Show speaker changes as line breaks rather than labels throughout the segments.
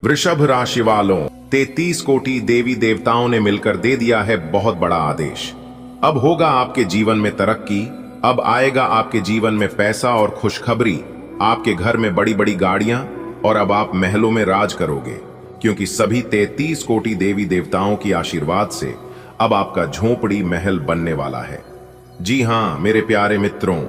वृषभ राशि वालों, 33 कोटि देवी देवताओं ने मिलकर दे दिया है बहुत बड़ा आदेश। अब होगा आपके जीवन में तरक्की, अब आएगा आपके जीवन में पैसा और खुशखबरी, आपके घर में बड़ी बड़ी गाड़ियां, और अब आप महलों में राज करोगे, क्योंकि सभी 33 कोटि देवी देवताओं की आशीर्वाद से अब आपका झोंपड़ी महल बनने वाला है। जी हां मेरे प्यारे मित्रों,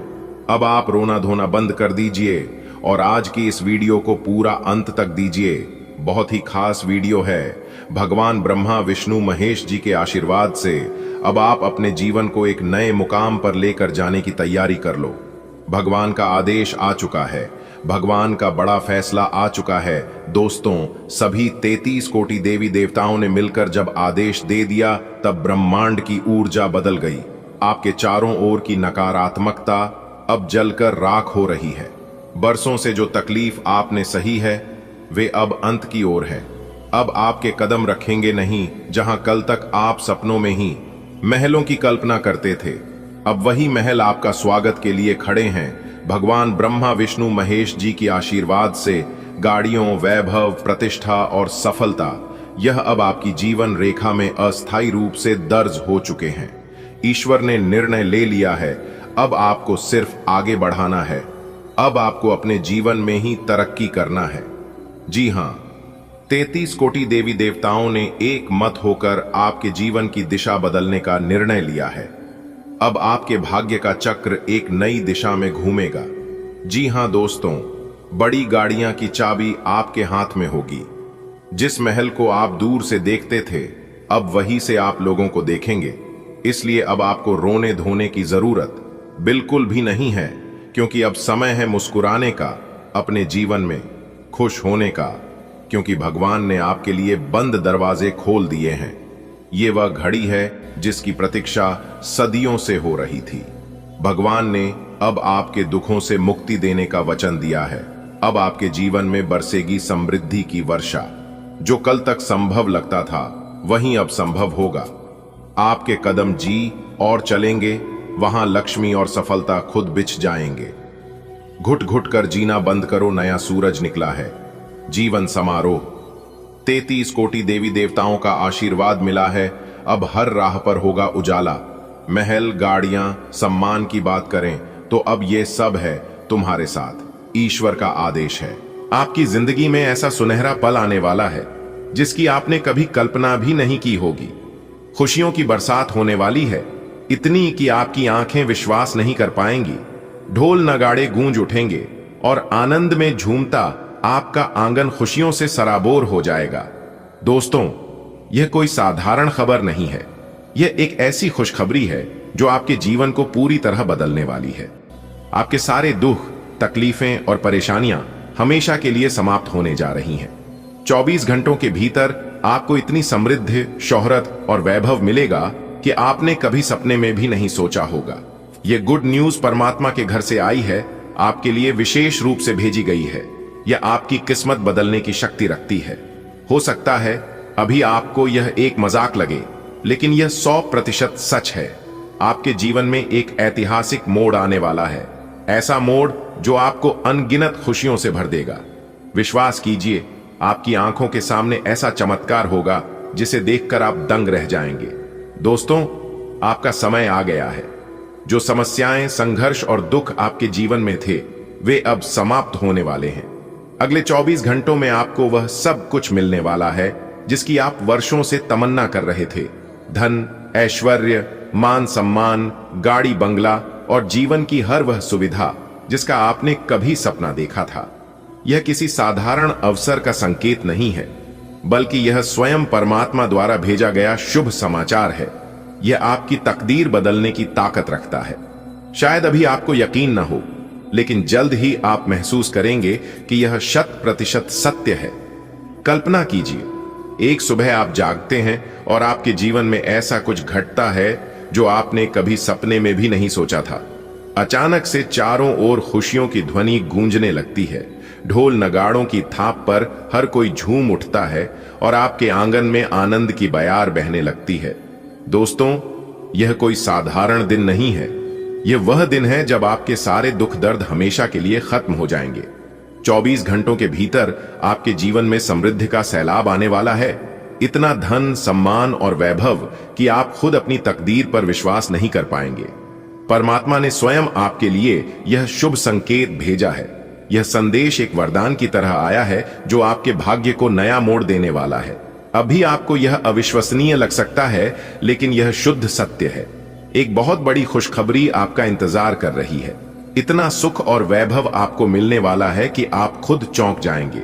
अब आप रोना धोना बंद कर दीजिए और आज की इस वीडियो को पूरा अंत तक दीजिए। बहुत ही खास वीडियो है। भगवान ब्रह्मा विष्णु महेश जी के आशीर्वाद से अब आप अपने जीवन को एक नए मुकाम पर लेकर जाने की तैयारी कर लो। भगवान का आदेश आ चुका है, भगवान का बड़ा फैसला आ चुका है। दोस्तों, सभी 33 कोटि देवी देवताओं ने मिलकर जब आदेश दे दिया, तब ब्रह्मांड की ऊर्जा बदल गई। आपके चारों ओर की नकारात्मकता अब जलकर राख हो रही है। बरसों से जो तकलीफ आपने सही है, वे अब अंत की ओर है। अब आपके कदम रखेंगे नहीं जहां कल तक आप सपनों में ही महलों की कल्पना करते थे, अब वही महल आपका स्वागत के लिए खड़े हैं। भगवान ब्रह्मा विष्णु महेश जी की आशीर्वाद से गाड़ियों, वैभव, प्रतिष्ठा और सफलता, यह अब आपकी जीवन रेखा में अस्थायी रूप से दर्ज हो चुके हैं। ईश्वर ने निर्णय ले लिया है, अब आपको सिर्फ आगे बढ़ाना है। अब आपको अपने जीवन में ही तरक्की करना है। जी हां, 33 कोटि देवी देवताओं ने एक मत होकर आपके जीवन की दिशा बदलने का निर्णय लिया है। अब आपके भाग्य का चक्र एक नई दिशा में घूमेगा। जी हां दोस्तों, बड़ी गाड़ियां की चाबी आपके हाथ में होगी। जिस महल को आप दूर से देखते थे, अब वहीं से आप लोगों को देखेंगे। इसलिए अब आपको रोने धोने की जरूरत बिल्कुल भी नहीं है, क्योंकि अब समय है मुस्कुराने का, अपने जीवन में खुश होने का, क्योंकि भगवान ने आपके लिए बंद दरवाजे खोल दिए हैं। ये वह घड़ी है जिसकी प्रतीक्षा सदियों से हो रही थी। भगवान ने अब आपके दुखों से मुक्ति देने का वचन दिया है। अब आपके जीवन में बरसेगी समृद्धि की वर्षा। जो कल तक संभव लगता था, वहीं अब संभव होगा। आपके कदम जी और चलेंगे, वहां लक्ष्मी और सफलता खुद बिछ जाएंगे। घुट घुट कर जीना बंद करो, नया सूरज निकला है। जीवन समारोह, 33 कोटि देवी देवताओं का आशीर्वाद मिला है। अब हर राह पर होगा उजाला। महल, गाड़ियां, सम्मान की बात करें तो अब ये सब है तुम्हारे साथ। ईश्वर का आदेश है। आपकी जिंदगी में ऐसा सुनहरा पल आने वाला है जिसकी आपने कभी कल्पना भी नहीं की होगी। खुशियों की बरसात होने वाली है, इतनी कि आपकी आंखें विश्वास नहीं कर पाएंगी। ढोल नगाड़े गूंज उठेंगे और आनंद में झूमता आपका आंगन खुशियों से सराबोर हो जाएगा। दोस्तों, यह कोई साधारण खबर नहीं है। यह एक ऐसी खुशखबरी है जो आपके जीवन को पूरी तरह बदलने वाली है। आपके सारे दुख, तकलीफें और परेशानियां हमेशा के लिए समाप्त होने जा रही हैं। 24 घंटों के भीतर आपको इतनी समृद्धि, शोहरत और वैभव मिलेगा कि आपने कभी सपने में भी नहीं सोचा होगा। यह गुड न्यूज परमात्मा के घर से आई है, आपके लिए विशेष रूप से भेजी गई है। यह आपकी किस्मत बदलने की शक्ति रखती है। हो सकता है अभी आपको यह एक मजाक लगे, लेकिन यह 100% सच है। आपके जीवन में एक ऐतिहासिक मोड़ आने वाला है, ऐसा मोड़ जो आपको अनगिनत खुशियों से भर देगा। विश्वास कीजिए, आपकी आंखों के सामने ऐसा चमत्कार होगा जिसे देखकर आप दंग रह जाएंगे। दोस्तों, आपका समय आ गया है। जो समस्याएं, संघर्ष और दुख आपके जीवन में थे, वे अब समाप्त होने वाले हैं। अगले 24 घंटों में आपको वह सब कुछ मिलने वाला है जिसकी आप वर्षों से तमन्ना कर रहे थे। धन, ऐश्वर्य, मान सम्मान, गाड़ी बंगला और जीवन की हर वह सुविधा जिसका आपने कभी सपना देखा था। यह किसी साधारण अवसर का संकेत नहीं है, बल्कि यह स्वयं परमात्मा द्वारा भेजा गया शुभ समाचार है। यह आपकी तकदीर बदलने की ताकत रखता है। शायद अभी आपको यकीन न हो, लेकिन जल्द ही आप महसूस करेंगे कि यह 100% सत्य है। कल्पना कीजिए, एक सुबह आप जागते हैं और आपके जीवन में ऐसा कुछ घटता है जो आपने कभी सपने में भी नहीं सोचा था। अचानक से चारों ओर खुशियों की ध्वनि गूंजने लगती है। ढोल नगाड़ों की थाप पर हर कोई झूम उठता है और आपके आंगन में आनंद की बयार बहने लगती है। दोस्तों, यह कोई साधारण दिन नहीं है। यह वह दिन है जब आपके सारे दुख दर्द हमेशा के लिए खत्म हो जाएंगे। 24 घंटों के भीतर आपके जीवन में समृद्धि का सैलाब आने वाला है। इतना धन, सम्मान और वैभव कि आप खुद अपनी तकदीर पर विश्वास नहीं कर पाएंगे। परमात्मा ने स्वयं आपके लिए यह शुभ संकेत भेजा है। यह संदेश एक वरदान की तरह आया है जो आपके भाग्य को नया मोड़ देने वाला है। अभी आपको यह अविश्वसनीय लग सकता है, लेकिन यह शुद्ध सत्य है। एक बहुत बड़ी खुशखबरी आपका इंतजार कर रही है। इतना सुख और वैभव आपको मिलने वाला है कि आप खुद चौंक जाएंगे।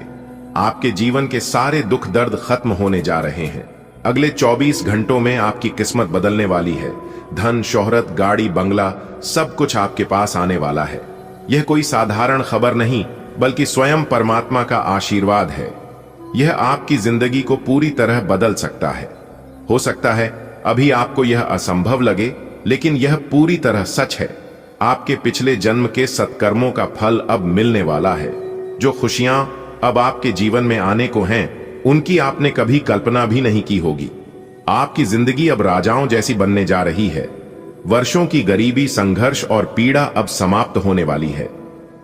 आपके जीवन के सारे दुख दर्द खत्म होने जा रहे हैं। अगले 24 घंटों में आपकी किस्मत बदलने वाली है। धन, शोहरत, गाड़ी, बंगला सब कुछ आपके पास आने वाला है। यह कोई साधारण खबर नहीं, बल्कि स्वयं परमात्मा का आशीर्वाद है। यह आपकी जिंदगी को पूरी तरह बदल सकता है। हो सकता है अभी आपको यह असंभव लगे, लेकिन यह पूरी तरह सच है। आपके पिछले जन्म के सत्कर्मों का फल अब मिलने वाला है। जो खुशियां अब आपके जीवन में आने को हैं, उनकी आपने कभी कल्पना भी नहीं की होगी। आपकी जिंदगी अब राजाओं जैसी बनने जा रही है। वर्षों की गरीबी, संघर्ष और पीड़ा अब समाप्त होने वाली है।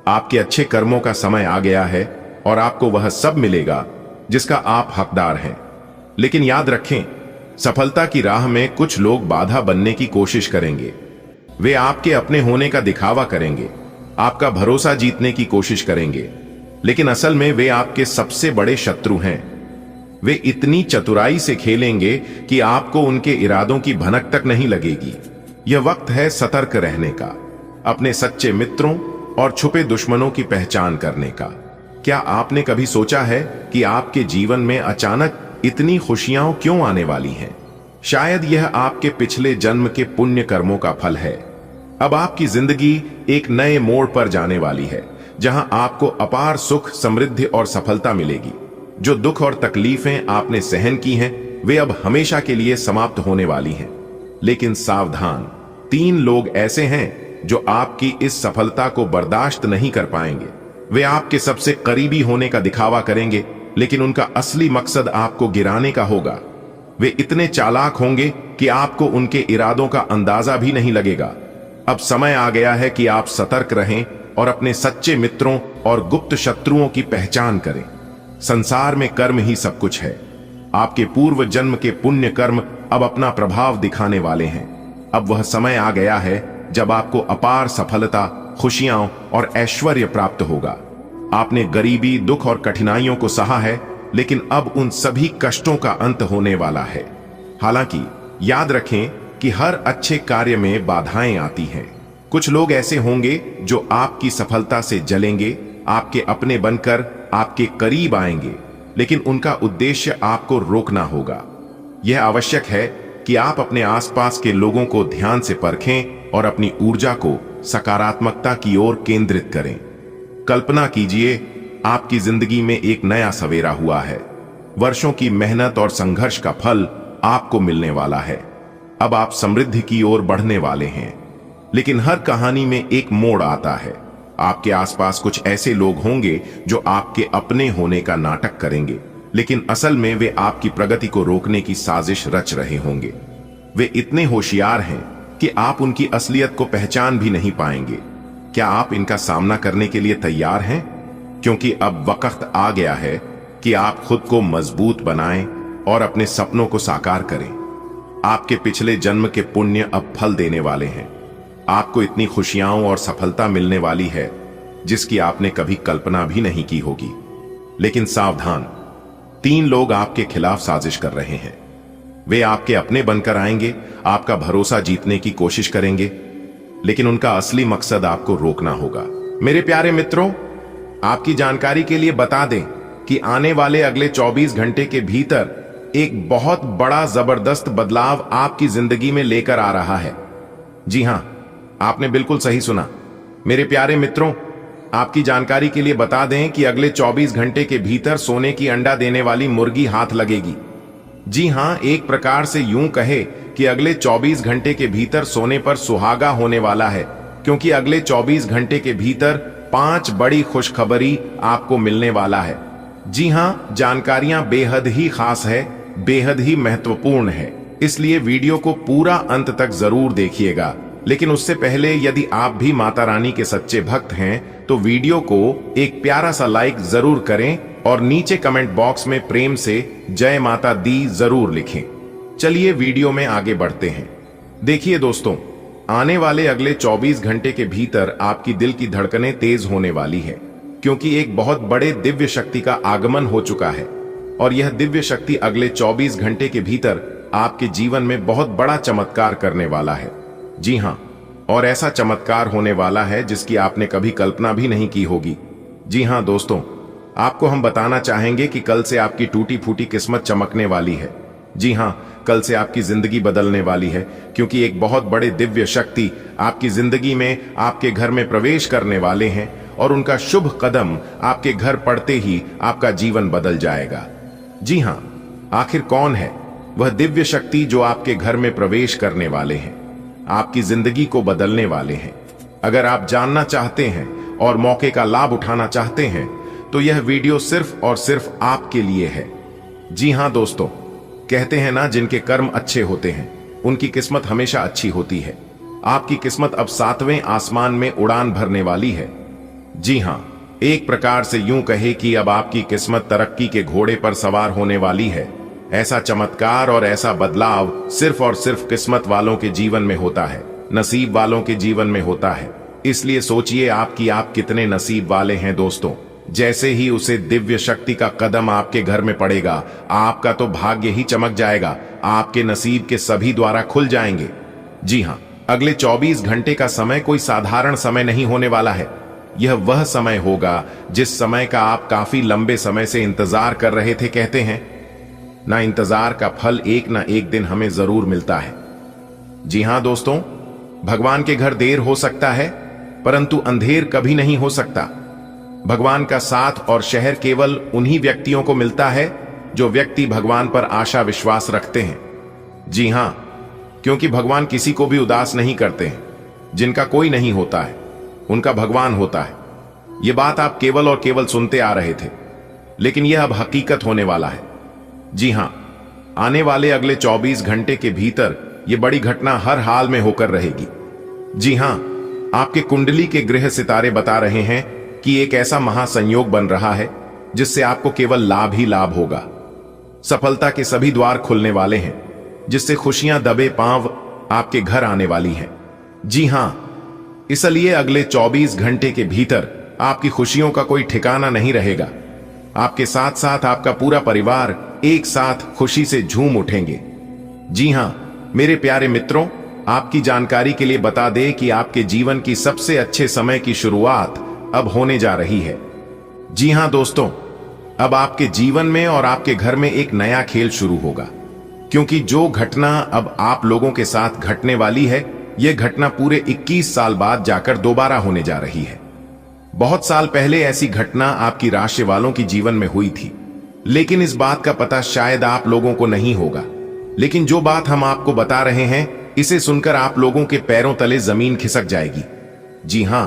आपके अच्छे कर्मों का समय आ गया है और आपको वह सब मिलेगा जिसका आप हकदार हैं। लेकिन याद रखें, सफलता की राह में कुछ लोग बाधा बनने की कोशिश करेंगे। वे आपके अपने होने का दिखावा करेंगे, आपका भरोसा जीतने की कोशिश करेंगे, लेकिन असल में वे आपके सबसे बड़े शत्रु हैं। वे इतनी चतुराई से खेलेंगे कि आपको उनके इरादों की भनक तक नहीं लगेगी। यह वक्त है सतर्क रहने का, अपने सच्चे मित्रों और छुपे दुश्मनों की पहचान करने का। क्या आपने कभी सोचा है कि आपके जीवन में अचानक इतनी खुशियां क्यों आने वाली हैं? शायद यह आपके पिछले जन्म के पुण्य कर्मों का फल है। अब आपकी जिंदगी एक नए मोड़ पर जाने वाली है, जहां आपको अपार सुख, समृद्धि और सफलता मिलेगी। जो दुख और तकलीफें आपने सहन की हैं, वे अब हमेशा के लिए समाप्त होने वाली हैं। लेकिन सावधान, 3 लोग ऐसे हैं जो आपकी इस सफलता को बर्दाश्त नहीं कर पाएंगे। वे आपके सबसे करीबी होने का दिखावा करेंगे, लेकिन उनका असली मकसद आपको गिराने का होगा। वे इतने चालाक होंगे कि आपको उनके इरादों का अंदाजा भी नहीं लगेगा। अब समय आ गया है कि आप सतर्क रहें और अपने सच्चे मित्रों और गुप्त शत्रुओं की पहचान करें। संसार में कर्म ही सब कुछ है। आपके पूर्व जन्म के पुण्य कर्म अब अपना प्रभाव दिखाने वाले हैं। अब वह समय आ गया है जब आपको अपार सफलता, खुशियां और ऐश्वर्य प्राप्त होगा। आपने गरीबी, दुख और कठिनाइयों को सहा है, लेकिन अब उन सभी कष्टों का अंत होने वाला है। हालांकि याद रखें कि हर अच्छे कार्य में बाधाएं आती हैं। कुछ लोग ऐसे होंगे जो आपकी सफलता से जलेंगे, आपके अपने बनकर आपके करीब आएंगे, लेकिन उनका उद्देश्य आपको रोकना होगा। यह आवश्यक है कि आप अपने आसपास के लोगों को ध्यान से परखें और अपनी ऊर्जा को सकारात्मकता की ओर केंद्रित करें। कल्पना कीजिए, आपकी जिंदगी में एक नया सवेरा हुआ है। वर्षों की मेहनत और संघर्ष का फल आपको मिलने वाला है। अब आप समृद्धि की ओर बढ़ने वाले हैं। लेकिन हर कहानी में एक मोड़ आता है। आपके आसपास कुछ ऐसे लोग होंगे जो आपके अपने होने का नाटक करेंगे, लेकिन असल में वे आपकी प्रगति को रोकने की साजिश रच रहे होंगे। वे इतने होशियार हैं कि आप उनकी असलियत को पहचान भी नहीं पाएंगे। क्या आप इनका सामना करने के लिए तैयार हैं? क्योंकि अब वक्त आ गया है कि आप खुद को मजबूत बनाएं और अपने सपनों को साकार करें। आपके पिछले जन्म के पुण्य अब फल देने वाले हैं। आपको इतनी खुशियां और सफलता मिलने वाली है जिसकी आपने कभी कल्पना भी नहीं की होगी। लेकिन सावधान, 3 लोग आपके खिलाफ साजिश कर रहे हैं। वे आपके अपने बनकर आएंगे, आपका भरोसा जीतने की कोशिश करेंगे, लेकिन उनका असली मकसद आपको रोकना होगा। मेरे प्यारे मित्रों, आपकी जानकारी के लिए बता दें कि आने वाले अगले 24 घंटे के भीतर एक बहुत बड़ा जबरदस्त बदलाव आपकी जिंदगी में लेकर आ रहा है। जी हां, आपने बिल्कुल सही सुना। मेरे प्यारे मित्रों, आपकी जानकारी के लिए बता दें कि अगले 24 घंटे के भीतर सोने की अंडा देने वाली मुर्गी हाथ लगेगी। जी हां, एक प्रकार से यूं कहे कि अगले 24 घंटे के भीतर सोने पर सुहागा होने वाला है, क्योंकि अगले 24 घंटे के भीतर 5 बड़ी खुशखबरी आपको मिलने वाला है। जी हां, जानकारियां बेहद ही खास है, बेहद ही महत्वपूर्ण है, इसलिए वीडियो को पूरा अंत तक जरूर देखिएगा। लेकिन उससे पहले यदि आप भी माता रानी के सच्चे भक्त हैं तो तो वीडियो को एक प्यारा सा लाइक जरूर करें और नीचे कमेंट बॉक्स में प्रेम से जय माता दी जरूर लिखें। चलिए वीडियो में आगे बढ़ते हैं। देखिए दोस्तों, आने वाले अगले 24 घंटे के भीतर आपकी दिल की धड़कनें तेज होने वाली है, क्योंकि एक बहुत बड़े दिव्य शक्ति का आगमन हो चुका है और यह दिव्य शक्ति अगले 24 घंटे के भीतर आपके जीवन में बहुत बड़ा चमत्कार करने वाला है। जी हाँ, और ऐसा चमत्कार होने वाला है जिसकी आपने कभी कल्पना भी नहीं की होगी। जी हाँ दोस्तों, आपको हम बताना चाहेंगे कि कल से आपकी टूटी फूटी किस्मत चमकने वाली है। जी हाँ, कल से आपकी जिंदगी बदलने वाली है, क्योंकि एक बहुत बड़े दिव्य शक्ति आपकी जिंदगी में आपके घर में प्रवेश करने वाले हैं और उनका शुभ कदम आपके घर पड़ते ही आपका जीवन बदल जाएगा। जी हाँ, आखिर कौन है वह दिव्य शक्ति जो आपके घर में प्रवेश करने वाले हैं, आपकी जिंदगी को बदलने वाले हैं? अगर आप जानना चाहते हैं और मौके का लाभ उठाना चाहते हैं तो यह वीडियो सिर्फ और सिर्फ आपके लिए है। जी हाँ दोस्तों, कहते हैं ना, जिनके कर्म अच्छे होते हैं उनकी किस्मत हमेशा अच्छी होती है। आपकी किस्मत अब 7वें आसमान में उड़ान भरने वाली है। जी हाँ, एक प्रकार से यूं कहे कि अब आपकी किस्मत तरक्की के घोड़े पर सवार होने वाली है। ऐसा चमत्कार और ऐसा बदलाव सिर्फ और सिर्फ किस्मत वालों के जीवन में होता है, नसीब वालों के जीवन में होता है। इसलिए सोचिए आप कितने नसीब वाले हैं दोस्तों। जैसे ही उसे दिव्य शक्ति का कदम आपके घर में पड़ेगा, आपका तो भाग्य ही चमक जाएगा, आपके नसीब के सभी द्वारा खुल जाएंगे। जी हाँ, अगले 24 घंटे का समय कोई साधारण समय नहीं होने वाला है। यह वह समय होगा जिस समय का आप काफी लंबे समय से इंतजार कर रहे थे। कहते हैं ना, इंतजार का फल एक ना एक दिन हमें जरूर मिलता है। जी हां दोस्तों, भगवान के घर देर हो सकता है परंतु अंधेर कभी नहीं हो सकता। भगवान का साथ और शहर केवल उन्हीं व्यक्तियों को मिलता है जो व्यक्ति भगवान पर आशा विश्वास रखते हैं। जी हां, क्योंकि भगवान किसी को भी उदास नहीं करते हैं। जिनका कोई नहीं होता है उनका भगवान होता है। यह बात आप केवल और केवल सुनते आ रहे थे, लेकिन यह अब हकीकत होने वाला है। जी हां, आने वाले अगले 24 घंटे के भीतर यह बड़ी घटना हर हाल में होकर रहेगी। जी हां, आपके कुंडली के ग्रह सितारे बता रहे हैं कि एक ऐसा महासंयोग बन रहा है जिससे आपको केवल लाभ ही लाभ होगा। सफलता के सभी द्वार खुलने वाले हैं, जिससे खुशियां दबे पांव आपके घर आने वाली हैं। जी हां, इसलिए अगले 24 घंटे के भीतर आपकी खुशियों का कोई ठिकाना नहीं रहेगा। आपके साथ साथ आपका पूरा परिवार एक साथ खुशी से झूम उठेंगे। जी हां मेरे प्यारे मित्रों, आपकी जानकारी के लिए बता दें कि आपके जीवन की सबसे अच्छे समय की शुरुआत अब होने जा रही है। जी हां दोस्तों, अब आपके जीवन में और आपके घर में एक नया खेल शुरू होगा, क्योंकि जो घटना अब आप लोगों के साथ घटने वाली है, यह घटना पूरे 21 साल बाद जाकर दोबारा होने जा रही है। बहुत साल पहले ऐसी घटना आपकी राशि वालों की जीवन में हुई थी, लेकिन इस बात का पता शायद आप लोगों को नहीं होगा। लेकिन जो बात हम आपको बता रहे हैं, इसे सुनकर आप लोगों के पैरों तले जमीन खिसक जाएगी। जी हां,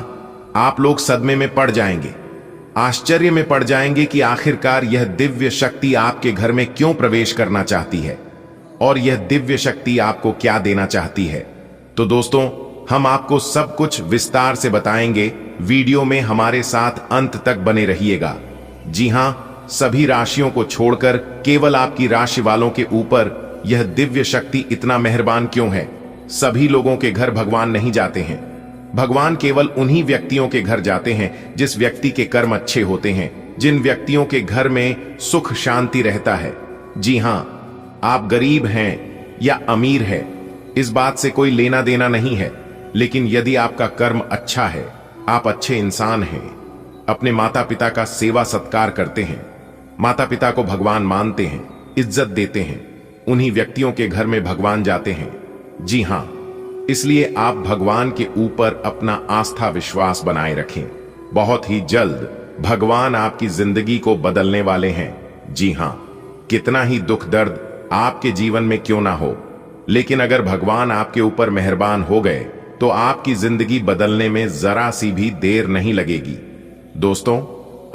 आप लोग सदमे में पड़ जाएंगे, आश्चर्य में पड़ जाएंगे कि आखिरकार यह दिव्य शक्ति आपके घर में क्यों प्रवेश करना चाहती है और यह दिव्य शक्ति आपको क्या देना चाहती है। तो दोस्तों, हम आपको सब कुछ विस्तार से बताएंगे। वीडियो में हमारे साथ अंत तक बने रहिएगा। जी हां, सभी राशियों को छोड़कर केवल आपकी राशि वालों के ऊपर यह दिव्य शक्ति इतना मेहरबान क्यों है। सभी लोगों के घर भगवान नहीं जाते हैं। भगवान केवल उन्हीं व्यक्तियों के घर जाते हैं जिस व्यक्ति के कर्म अच्छे होते हैं, जिन व्यक्तियों के घर में सुख शांति रहता है। जी हां, आप गरीब हैं या अमीर है, इस बात से कोई लेना देना नहीं है, लेकिन यदि आपका कर्म अच्छा है, आप अच्छे इंसान हैं, अपने माता पिता का सेवा सत्कार करते हैं, माता पिता को भगवान मानते हैं, इज्जत देते हैं, उन्हीं व्यक्तियों के घर में भगवान जाते हैं। जी हां, इसलिए आप भगवान के ऊपर अपना आस्था विश्वास बनाए रखें। बहुत ही जल्द भगवान आपकी जिंदगी को बदलने वाले हैं। जी हां, कितना ही दुख दर्द आपके जीवन में क्यों ना हो, लेकिन अगर भगवान आपके ऊपर मेहरबान हो गए तो आपकी जिंदगी बदलने में जरा सी भी देर नहीं लगेगी। दोस्तों,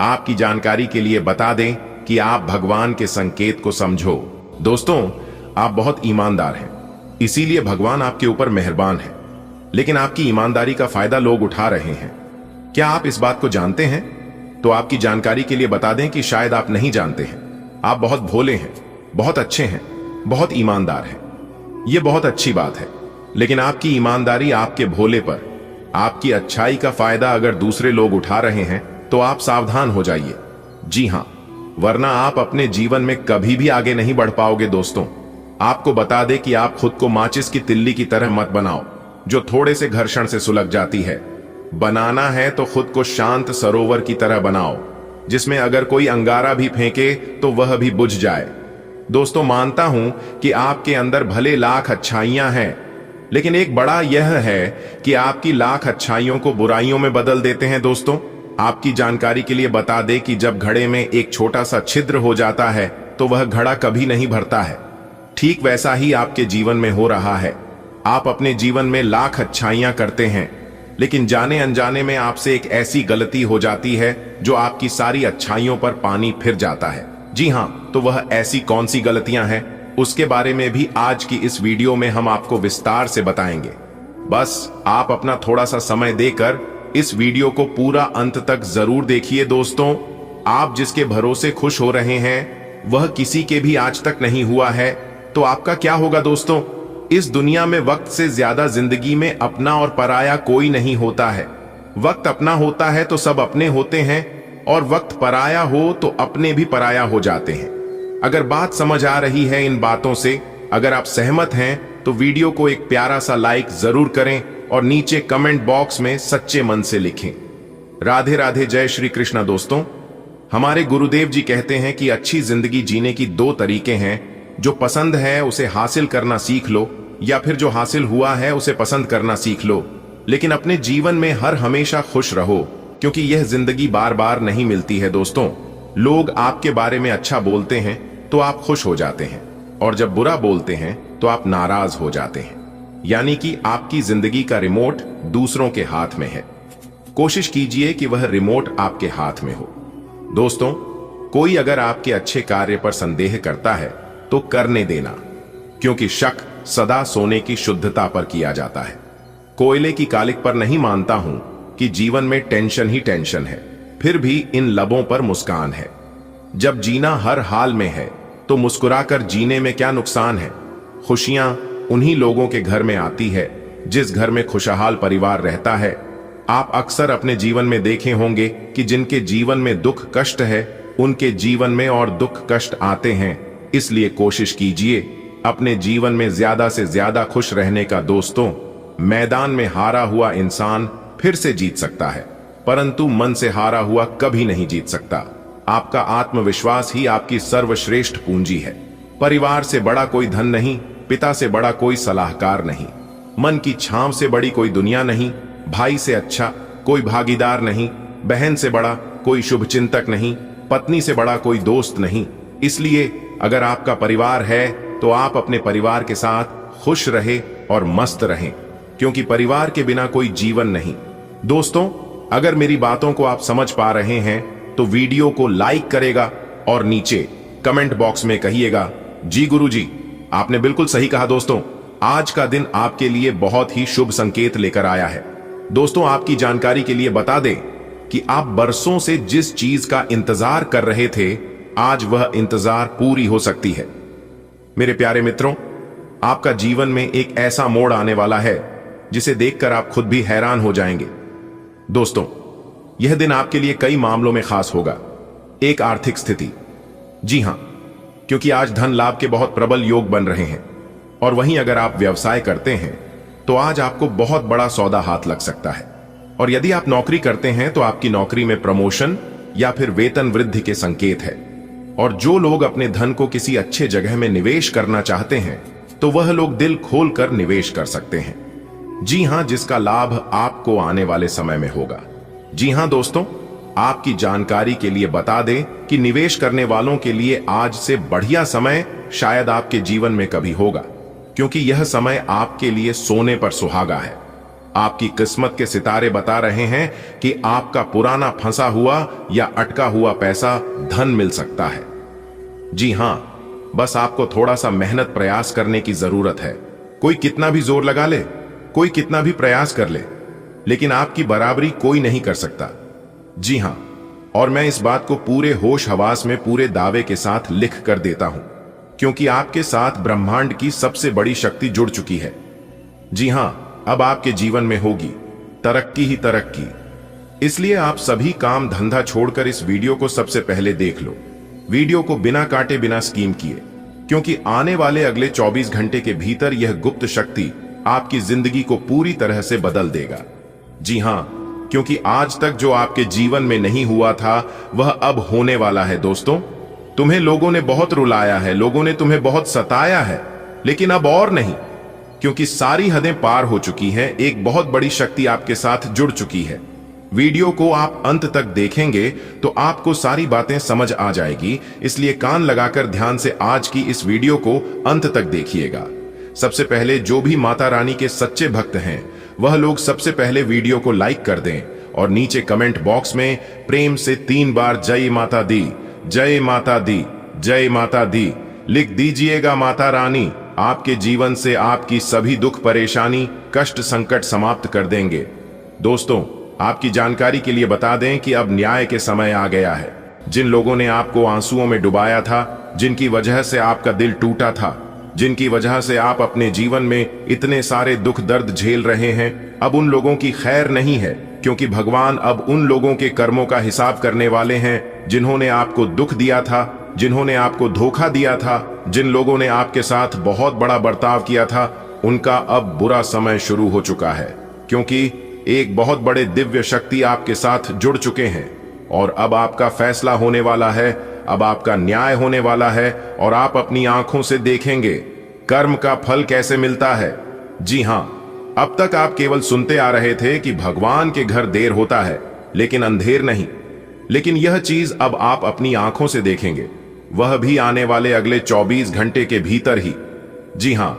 आपकी जानकारी के लिए बता दें कि आप भगवान के संकेत को समझो। दोस्तों, आप बहुत ईमानदार हैं, इसीलिए भगवान आपके ऊपर मेहरबान है, लेकिन आपकी ईमानदारी का फायदा लोग उठा रहे हैं। क्या आप इस बात को जानते हैं? तो आपकी जानकारी के लिए बता दें कि शायद आप नहीं जानते हैं। आप बहुत भोले हैं, बहुत अच्छे हैं, बहुत ईमानदार हैं। यह बहुत अच्छी बात है, लेकिन आपकी ईमानदारी, आपके भोले पर, आपकी अच्छाई का फायदा अगर दूसरे लोग उठा रहे हैं तो आप सावधान हो जाइए। जी हां, वरना आप अपने जीवन में कभी भी आगे नहीं बढ़ पाओगे। दोस्तों, आपको बता दें कि आप खुद को माचिस की तिल्ली की तरह मत बनाओ जो थोड़े से घर्षण से सुलग जाती है। बनाना है तो खुद को शांत सरोवर की तरह बनाओ, जिसमें अगर कोई अंगारा भी फेंके तो वह भी बुझ जाए। दोस्तों, मानता हूं कि आपके अंदर भले लाख अच्छाइयां हैं, लेकिन एक बड़ा यह है कि आपकी लाख अच्छाइयों को बुराइयों में बदल देते हैं। दोस्तों, आपकी जानकारी के लिए बता दें कि जब घड़े में एक छोटा सा छिद्र हो जाता है तो वह घड़ा कभी नहीं भरता है। ठीक वैसा ही आपके जीवन में हो रहा है। आप अपने जीवन में लाख अच्छाइयां करते हैं, लेकिन जाने अनजाने में आपसे एक ऐसी गलती हो जाती है जो आपकी सारी अच्छाइयों पर पानी फिर जाता है। जी हां, तो वह ऐसी कौन सी गलतियां हैं, उसके बारे में भी आज की इस वीडियो में हम आपको विस्तार से बताएंगे। बस आप अपना थोड़ा सा समय देकर इस वीडियो को पूरा अंत तक जरूर देखिए। दोस्तों, आप जिसके भरोसे खुश हो रहे हैं वह किसी के भी आज तक नहीं हुआ है, तो आपका क्या होगा? दोस्तों, इस दुनिया में वक्त से ज्यादा जिंदगी में अपना और पराया कोई नहीं होता है। वक्त अपना होता है तो सब अपने होते हैं, और वक्त पराया हो तो अपने भी पराया हो जाते हैं। अगर बात समझ आ रही है इन बातों से, अगर आप सहमत हैं तो वीडियो को एक प्यारा सा लाइक जरूर करें और नीचे कमेंट बॉक्स में सच्चे मन से लिखें। राधे राधे, जय श्री कृष्णा। दोस्तों, हमारे गुरुदेव जी कहते हैं कि अच्छी जिंदगी जीने की दो तरीके हैं। जो पसंद है उसे हासिल करना सीख लो, या फिर जो हासिल हुआ है उसे पसंद करना सीख लो। लेकिन अपने जीवन में हर हमेशा खुश रहो, क्योंकि यह जिंदगी बार बार नहीं मिलती है। दोस्तों, लोग आपके बारे में अच्छा बोलते हैं तो आप खुश हो जाते हैं, और जब बुरा बोलते हैं तो आप नाराज हो जाते हैं। यानी कि आपकी जिंदगी का रिमोट दूसरों के हाथ में है। कोशिश कीजिए कि वह रिमोट आपके हाथ में हो। दोस्तों, कोई अगर आपके अच्छे कार्य पर संदेह करता है तो करने देना, क्योंकि शक सदा सोने की शुद्धता पर किया जाता है, कोयले की कालिक पर नहीं। मानता हूं कि जीवन में टेंशन ही टेंशन है, फिर भी इन लबों पर मुस्कान है। जब जीना हर हाल में है तो मुस्कुराकर जीने में क्या नुकसान है? खुशियां उन्हीं लोगों के घर में आती है जिस घर में खुशहाल परिवार रहता है। आप अक्सर अपने जीवन में देखे होंगे कि जिनके जीवन में दुख कष्ट है, उनके जीवन में और दुख कष्ट आते हैं। इसलिए कोशिश कीजिए अपने जीवन में ज्यादा से ज्यादा खुश रहने का। दोस्तों, मैदान में हारा हुआ इंसान फिर से जीत सकता है, परंतु मन से हारा हुआ कभी नहीं जीत सकता। आपका आत्मविश्वास ही आपकी सर्वश्रेष्ठ पूंजी है। परिवार से बड़ा कोई धन नहीं, पिता से बड़ा कोई सलाहकार नहीं, मन की छांव से बड़ी कोई दुनिया नहीं, भाई से अच्छा कोई भागीदार नहीं, बहन से बड़ा कोई शुभचिंतक नहीं, पत्नी से बड़ा कोई दोस्त नहीं। इसलिए अगर आपका परिवार है तो आप अपने परिवार के साथ खुश रहे और मस्त रहें, क्योंकि परिवार के बिना कोई जीवन नहीं। दोस्तों, अगर मेरी बातों को आप समझ पा रहे हैं तो वीडियो को लाइक करेगा और नीचे कमेंट बॉक्स में कहिएगा, जी गुरुजी, आपने बिल्कुल सही कहा। दोस्तों, आज का दिन आपके लिए बहुत ही शुभ संकेत लेकर आया है। दोस्तों, आपकी जानकारी के लिए बता दें कि आप बरसों से जिस चीज का इंतजार कर रहे थे, आज वह इंतजार पूरी हो सकती है। मेरे प्यारे मित्रों, आपका जीवन में एक ऐसा मोड़ आने वाला है जिसे देखकर आप खुद भी हैरान हो जाएंगे। दोस्तों, यह दिन आपके लिए कई मामलों में खास होगा। एक, आर्थिक स्थिति। जी हां, क्योंकि आज धन लाभ के बहुत प्रबल योग बन रहे हैं। और वहीं अगर आप व्यवसाय करते हैं तो आज आपको बहुत बड़ा सौदा हाथ लग सकता है। और यदि आप नौकरी करते हैं तो आपकी नौकरी में प्रमोशन या फिर वेतन वृद्धि के संकेत है। और जो लोग अपने धन को किसी अच्छे जगह में निवेश करना चाहते हैं तो वह लोग दिल खोलकर निवेश कर सकते हैं। जी हां, जिसका लाभ आपको आने वाले समय में होगा। जी हां दोस्तों, आपकी जानकारी के लिए बता दें कि निवेश करने वालों के लिए आज से बढ़िया समय शायद आपके जीवन में कभी होगा, क्योंकि यह समय आपके लिए सोने पर सुहागा है। आपकी किस्मत के सितारे बता रहे हैं कि आपका पुराना फंसा हुआ या अटका हुआ पैसा धन मिल सकता है। जी हां, बस आपको थोड़ा सा मेहनत प्रयास करने की जरूरत है। कोई कितना भी जोर लगा ले, कोई कितना भी प्रयास कर ले, लेकिन आपकी बराबरी कोई नहीं कर सकता। जी हां, और मैं इस बात को पूरे होश हवास में पूरे दावे के साथ लिख कर देता हूं, क्योंकि आपके साथ ब्रह्मांड की सबसे बड़ी शक्ति जुड़ चुकी है। जी हां, अब आपके जीवन में होगी तरक्की ही तरक्की। इसलिए आप सभी काम धंधा छोड़कर इस वीडियो को सबसे पहले देख लो। वीडियो को बिना काटे बिना स्कीम किए, क्योंकि आने वाले अगले 24 घंटे के भीतर यह गुप्त शक्ति आपकी जिंदगी को पूरी तरह से बदल देगा। जी हां, क्योंकि आज तक जो आपके जीवन में नहीं हुआ था वह अब होने वाला है। दोस्तों, तुम्हें लोगों ने बहुत रुलाया है, लोगों ने तुम्हें बहुत सताया है, लेकिन अब और नहीं, क्योंकि सारी हदें पार हो चुकी हैं। एक बहुत बड़ी शक्ति आपके साथ जुड़ चुकी है। वीडियो को आप अंत तक देखेंगे तो आपको सारी बातें समझ आ जाएगी, इसलिए कान लगाकर ध्यान से आज की इस वीडियो को अंत तक देखिएगा। सबसे पहले जो भी माता रानी के सच्चे भक्त हैं वह लोग सबसे पहले वीडियो को लाइक कर दें और नीचे कमेंट बॉक्स में प्रेम से 3 बार जय माता दी, जय माता दी, जय माता दी लिख दीजिएगा। माता रानी आपके जीवन से आपकी सभी दुख परेशानी कष्ट संकट समाप्त कर देंगे। दोस्तों, आपकी जानकारी के लिए बता दें कि अब न्याय के समय आ गया है। जिन लोगों ने आपको आंसुओं में डुबाया था, जिनकी वजह से आपका दिल टूटा था, जिनकी वजह से आप अपने जीवन में इतने सारे दुख दर्द झेल रहे हैं, अब उन लोगों की खैर नहीं है, क्योंकि भगवान अब उन लोगों के कर्मों का हिसाब करने वाले हैं जिन्होंने आपको दुख दिया था, जिन्होंने आपको धोखा दिया था, जिन लोगों ने आपके साथ बहुत बड़ा बर्ताव किया था। उनका अब बुरा समय शुरू हो चुका है, क्योंकि एक बहुत बड़े दिव्य शक्ति आपके साथ जुड़ चुके हैं और अब आपका फैसला होने वाला है, अब आपका न्याय होने वाला है और आप अपनी आंखों से देखेंगे कर्म का फल कैसे मिलता है। जी हां, अब तक आप केवल सुनते आ रहे थे कि भगवान के घर देर होता है लेकिन अंधेर नहीं, लेकिन यह चीज अब आप अपनी आंखों से देखेंगे, वह भी आने वाले अगले 24 घंटे के भीतर ही। जी हां,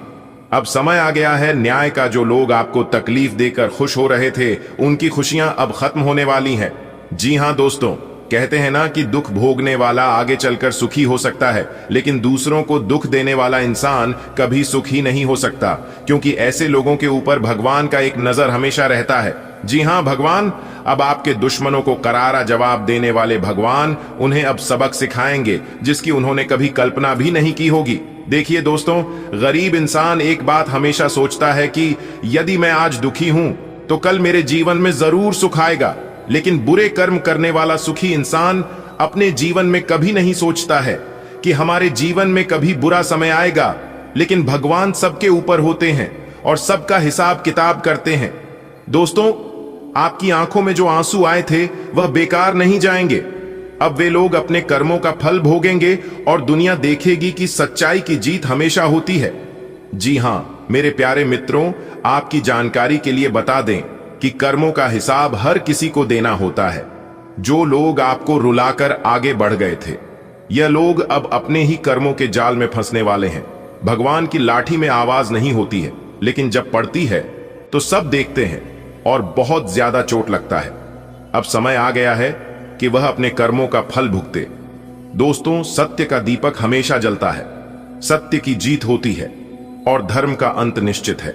अब समय आ गया है न्याय का। जो लोग आपको तकलीफ देकर खुश हो रहे थे, उनकी खुशियां अब खत्म होने वाली हैं। जी हां दोस्तों, कहते हैं ना कि दुख भोगने वाला आगे चलकर सुखी हो सकता है, लेकिन दूसरों को दुख देने वाला इंसान कभी सुखी नहीं हो सकता, क्योंकि ऐसे लोगों के ऊपर भगवान का एक नजर हमेशा रहता है। जी हां, भगवान अब आपके दुश्मनों को करारा जवाब देने वाले भगवान उन्हें अब सबक सिखाएंगे जिसकी उन्होंने कभी कल्पना भी नहीं की होगी। देखिए दोस्तों, गरीब इंसान एक बात हमेशा सोचता है कि यदि मैं आज दुखी हूं तो कल मेरे जीवन में जरूर सुख आएगा, लेकिन बुरे कर्म करने वाला सुखी इंसान अपने जीवन में कभी नहीं सोचता है कि हमारे जीवन में कभी बुरा समय आएगा। लेकिन भगवान सबके ऊपर होते हैं और सबका हिसाब किताब करते हैं। दोस्तों, आपकी आंखों में जो आंसू आए थे वह बेकार नहीं जाएंगे। अब वे लोग अपने कर्मों का फल भोगेंगे और दुनिया देखेगी कि सच्चाई की जीत हमेशा होती है। जी हां मेरे प्यारे मित्रों, आपकी जानकारी के लिए बता दें कि कर्मों का हिसाब हर किसी को देना होता है। जो लोग आपको रुलाकर आगे बढ़ गए थे, यह लोग अब अपने ही कर्मों के जाल में फंसने वाले हैं। भगवान की लाठी में आवाज नहीं होती है, लेकिन जब पड़ती है तो सब देखते हैं और बहुत ज्यादा चोट लगता है। अब समय आ गया है कि वह अपने कर्मों का फल भुगते। दोस्तों, सत्य का दीपक हमेशा जलता है, सत्य की जीत होती है और धर्म का अंत निश्चित है।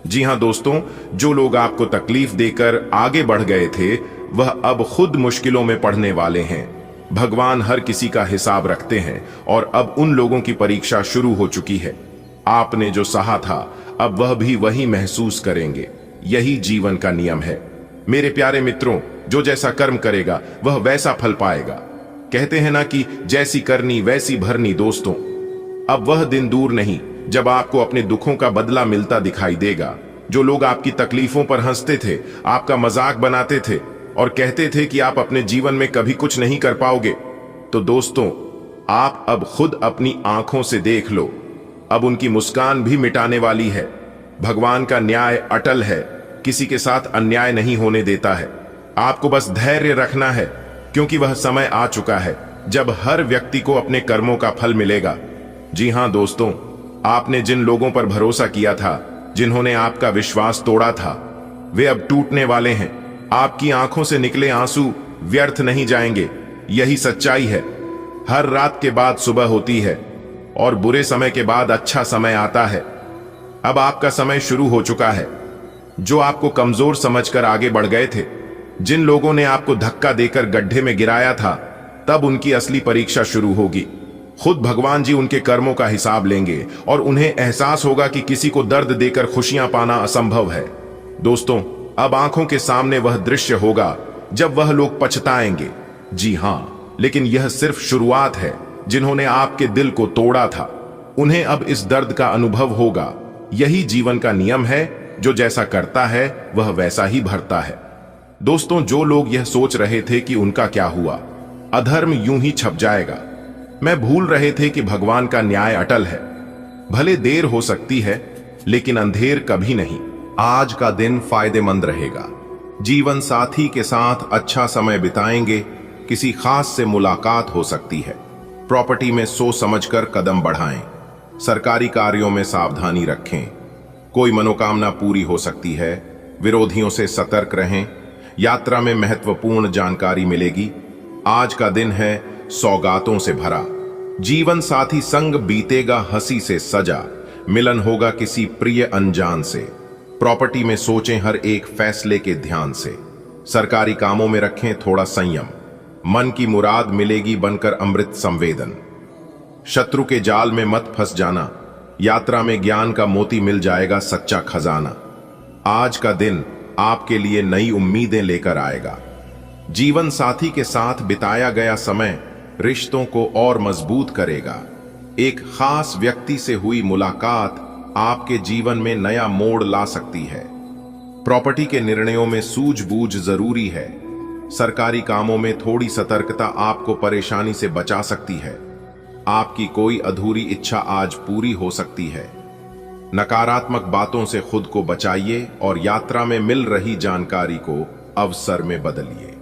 जी हां दोस्तों, जो लोग आपको तकलीफ देकर आगे बढ़ गए थे वह अब खुद मुश्किलों में पड़ने वाले हैं। भगवान हर किसी का हिसाब रखते हैं और अब उन लोगों की परीक्षा शुरू हो चुकी है। आपने जो सहा था अब वह भी वही महसूस करेंगे। यही जीवन का नियम है। मेरे प्यारे मित्रों, जो जैसा कर्म करेगा वह वैसा फल पाएगा। कहते हैं ना कि जैसी करनी वैसी भरनी। दोस्तों, अब वह दिन दूर नहीं जब आपको अपने दुखों का बदला मिलता दिखाई देगा। जो लोग आपकी तकलीफों पर हंसते थे, आपका मजाक बनाते थे और कहते थे कि आप अपने जीवन में कभी कुछ नहीं कर पाओगे, तो दोस्तों आप अब खुद अपनी आंखों से देख लो, अब उनकी मुस्कान भी मिटाने वाली है। भगवान का न्याय अटल है, किसी के साथ अन्याय नहीं होने देता है। आपको बस धैर्य रखना है, क्योंकि वह समय आ चुका है जब हर व्यक्ति को अपने कर्मों का फल मिलेगा। जी हां दोस्तों, आपने जिन लोगों पर भरोसा किया था, जिन्होंने आपका विश्वास तोड़ा था, वे अब टूटने वाले हैं। आपकी आंखों से निकले आंसू व्यर्थ नहीं जाएंगे। यही सच्चाई है। हर रात के बाद सुबह होती है और बुरे समय के बाद अच्छा समय आता है। अब आपका समय शुरू हो चुका है। जो आपको कमजोर समझकर आगे बढ़ गए थे, जिन लोगों ने आपको धक्का देकर गड्ढे में गिराया था, तब उनकी असली परीक्षा शुरू होगी। खुद भगवान जी उनके कर्मों का हिसाब लेंगे और उन्हें एहसास होगा कि किसी को दर्द देकर खुशियां पाना असंभव है। दोस्तों, अब आंखों के सामने वह दृश्य होगा जब वह लोग पछताएंगे। जी हां, लेकिन यह सिर्फ शुरुआत है। जिन्होंने आपके दिल को तोड़ा था, उन्हें अब इस दर्द का अनुभव होगा। यही जीवन का नियम है, जो जैसा करता है वह वैसा ही भरता है। दोस्तों, जो लोग यह सोच रहे थे कि उनका क्या हुआ, अधर्म यूं ही छप जाएगा, मैं भूल रहे थे कि भगवान का न्याय अटल है। भले देर हो सकती है, लेकिन अंधेर कभी नहीं। आज का दिन फायदेमंद रहेगा। जीवन साथी के साथ अच्छा समय बिताएंगे, किसी खास से मुलाकात हो सकती है। प्रॉपर्टी में सोच समझकर कदम बढ़ाएं। सरकारी कार्यों में सावधानी रखें। कोई मनोकामना पूरी हो सकती है। विरोधियों से सतर्क रहें। यात्रा में महत्वपूर्ण जानकारी मिलेगी। आज का दिन है सौगातों से भरा। जीवन साथी संग बीतेगा हंसी से सजा। मिलन होगा किसी प्रिय अनजान से। प्रॉपर्टी में सोचें हर एक फैसले के ध्यान से। सरकारी कामों में रखें थोड़ा संयम। मन की मुराद मिलेगी बनकर अमृत संवेदन। शत्रु के जाल में मत फंस जाना। यात्रा में ज्ञान का मोती मिल जाएगा सच्चा खजाना। आज का दिन आपके लिए नई उम्मीदें लेकर आएगा। जीवन साथी के साथ बिताया गया समय रिश्तों को और मजबूत करेगा। एक खास व्यक्ति से हुई मुलाकात आपके जीवन में नया मोड़ ला सकती है। प्रॉपर्टी के निर्णयों में सूझबूझ जरूरी है। सरकारी कामों में थोड़ी सतर्कता आपको परेशानी से बचा सकती है। आपकी कोई अधूरी इच्छा आज पूरी हो सकती है। नकारात्मक बातों से खुद को बचाइए और यात्रा में मिल रही जानकारी को अवसर में बदलिए।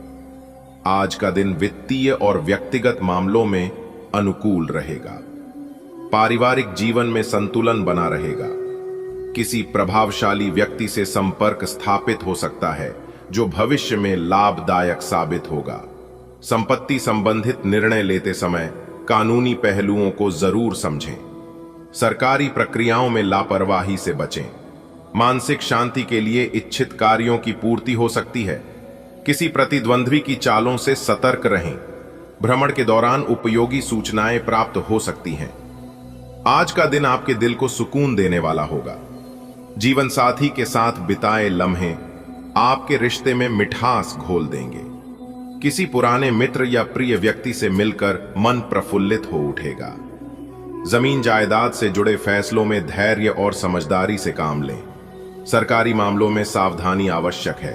आज का दिन वित्तीय और व्यक्तिगत मामलों में अनुकूल रहेगा। पारिवारिक जीवन में संतुलन बना रहेगा। किसी प्रभावशाली व्यक्ति से संपर्क स्थापित हो सकता है, जो भविष्य में लाभदायक साबित होगा। संपत्ति संबंधित निर्णय लेते समय कानूनी पहलुओं को जरूर समझें। सरकारी प्रक्रियाओं में लापरवाही से बचें। मानसिक शांति के लिए इच्छित कार्यों की पूर्ति हो सकती है। किसी प्रतिद्वंद्वी की चालों से सतर्क रहें। भ्रमण के दौरान उपयोगी सूचनाएं प्राप्त हो सकती हैं। आज का दिन आपके दिल को सुकून देने वाला होगा। जीवन साथी के साथ बिताए लम्हे आपके रिश्ते में मिठास घोल देंगे। किसी पुराने मित्र या प्रिय व्यक्ति से मिलकर मन प्रफुल्लित हो उठेगा। जमीन जायदाद से जुड़े फैसलों में धैर्य और समझदारी से काम लें। सरकारी मामलों में सावधानी आवश्यक है।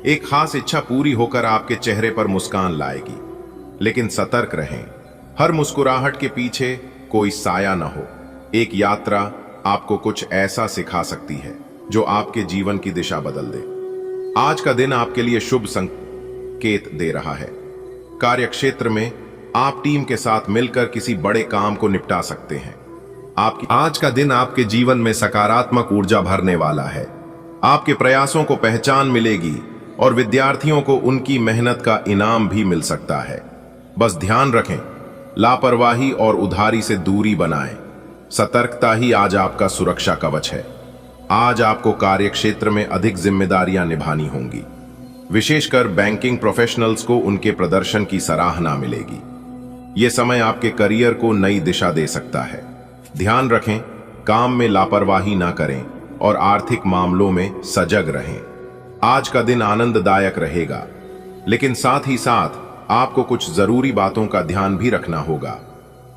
एक खास इच्छा पूरी होकर आपके चेहरे पर मुस्कान लाएगी, लेकिन सतर्क रहें। हर मुस्कुराहट के पीछे कोई साया न हो। एक यात्रा आपको कुछ ऐसा सिखा सकती है जो आपके जीवन की दिशा बदल दे। आज का दिन आपके लिए शुभ संकेत दे रहा है। कार्यक्षेत्र में आप टीम के साथ मिलकर किसी बड़े काम को निपटा सकते हैं। आज का दिन आपके जीवन में सकारात्मक ऊर्जा भरने वाला है। आपके प्रयासों को पहचान मिलेगी और विद्यार्थियों को उनकी मेहनत का इनाम भी मिल सकता है। बस ध्यान रखें, लापरवाही और उधारी से दूरी बनाएं। सतर्कता ही आज आपका सुरक्षा कवच है। आज आपको कार्यक्षेत्र में अधिक जिम्मेदारियां निभानी होंगी। विशेषकर बैंकिंग प्रोफेशनल्स को उनके प्रदर्शन की सराहना मिलेगी। यह समय आपके करियर को नई दिशा दे सकता है। ध्यान रखें, काम में लापरवाही ना करें और आर्थिक मामलों में सजग रहें। आज का दिन आनंददायक रहेगा, लेकिन साथ ही साथ आपको कुछ जरूरी बातों का ध्यान भी रखना होगा।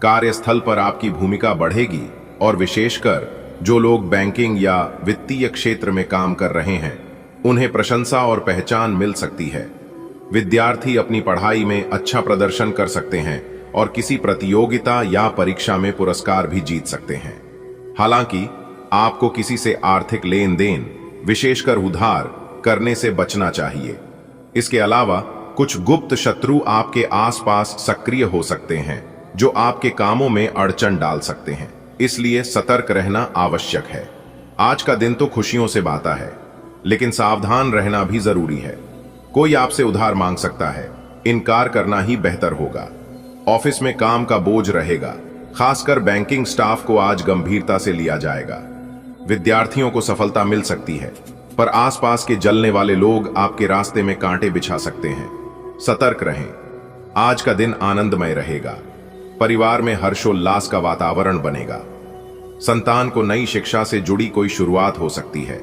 कार्यस्थल पर आपकी भूमिका बढ़ेगी और विशेषकर जो लोग बैंकिंग या वित्तीय क्षेत्र में काम कर रहे हैं, उन्हें प्रशंसा और पहचान मिल सकती है। विद्यार्थी अपनी पढ़ाई में अच्छा प्रदर्शन कर सकते हैं और किसी प्रतियोगिता या परीक्षा में पुरस्कार भी जीत सकते हैं। हालांकि आपको किसी से आर्थिक लेन देन, विशेषकर उधार करने से बचना चाहिए। इसके अलावा कुछ गुप्त शत्रु आपके आसपास सक्रिय हो सकते हैं, जो आपके कामों में अड़चन डाल सकते हैं। इसलिए सतर्क रहना आवश्यक है। आज का दिन तो खुशियों से बाता है, लेकिन सावधान रहना भी जरूरी है। कोई आपसे उधार मांग सकता है, इनकार करना ही बेहतर होगा। ऑफिस में काम का बोझ रहेगा, खासकर बैंकिंग स्टाफ को आज गंभीरता से लिया जाएगा। विद्यार्थियों को सफलता मिल सकती है, पर आसपास के जलने वाले लोग आपके रास्ते में कांटे बिछा सकते हैं। सतर्क रहें। आज का दिन आनंदमय रहेगा। परिवार में हर्षोल्लास का वातावरण बनेगा। संतान को नई शिक्षा से जुड़ी कोई शुरुआत हो सकती है।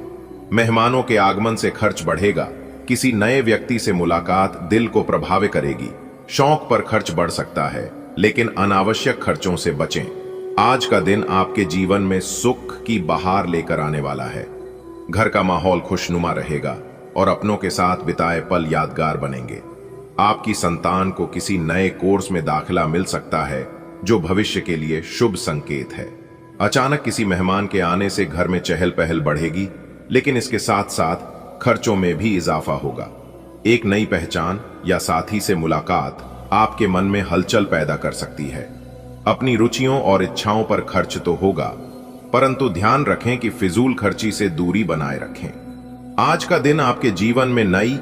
मेहमानों के आगमन से खर्च बढ़ेगा। किसी नए व्यक्ति से मुलाकात दिल को प्रभावित करेगी। शौक पर खर्च बढ़ सकता है, लेकिन अनावश्यक खर्चों से बचें। आज का दिन आपके जीवन में सुख की बहार लेकर आने वाला है। घर का माहौल खुशनुमा रहेगा और अपनों के साथ बिताए पल यादगार बनेंगे। आपकी संतान को किसी नए कोर्स में दाखिला मिल सकता है, जो भविष्य के लिए शुभ संकेत है। अचानक किसी मेहमान के आने से घर में चहल पहल बढ़ेगी, लेकिन इसके साथ साथ खर्चों में भी इजाफा होगा। एक नई पहचान या साथी से मुलाकात आपके मन में हलचल पैदा कर सकती है। अपनी रुचियों और इच्छाओं पर खर्च तो होगा, परंतु ध्यान रखें कि फिजूल खर्ची से दूरी बनाए रखें। आज का दिन आपके जीवन में नई